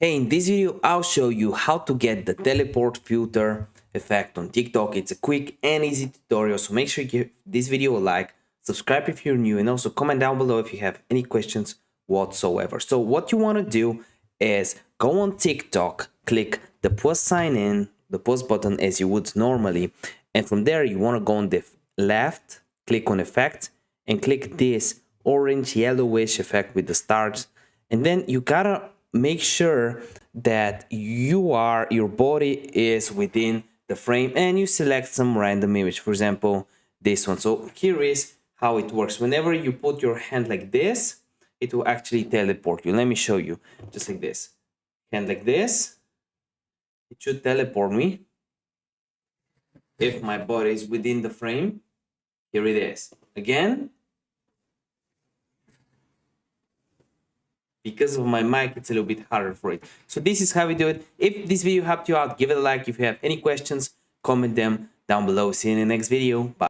Hey, in this video, I'll show you how to get the teleport filter effect on TikTok. It's a quick and easy tutorial, so make sure you give this video a like, subscribe if you're new, and also comment down below if you have any questions whatsoever. So what you want to do is go on TikTok, click the plus sign in, the plus button as you would normally, and from there you want to go on the left, click on effect, and click this orange yellowish effect with the stars, and then you gotta make sure that your body is within the frame and you select some random image, for example this one. So here is how it works. Whenever you put your hand like this, it will actually teleport you. Let me show you. Just like this, hand like this, it should teleport me if my body is within the frame. Here it is again. Because of my mic, it's a little bit harder for it. So this is how we do it. If this video helped you out, give it a like. If you have any questions, comment them down below. See you in the next video. Bye.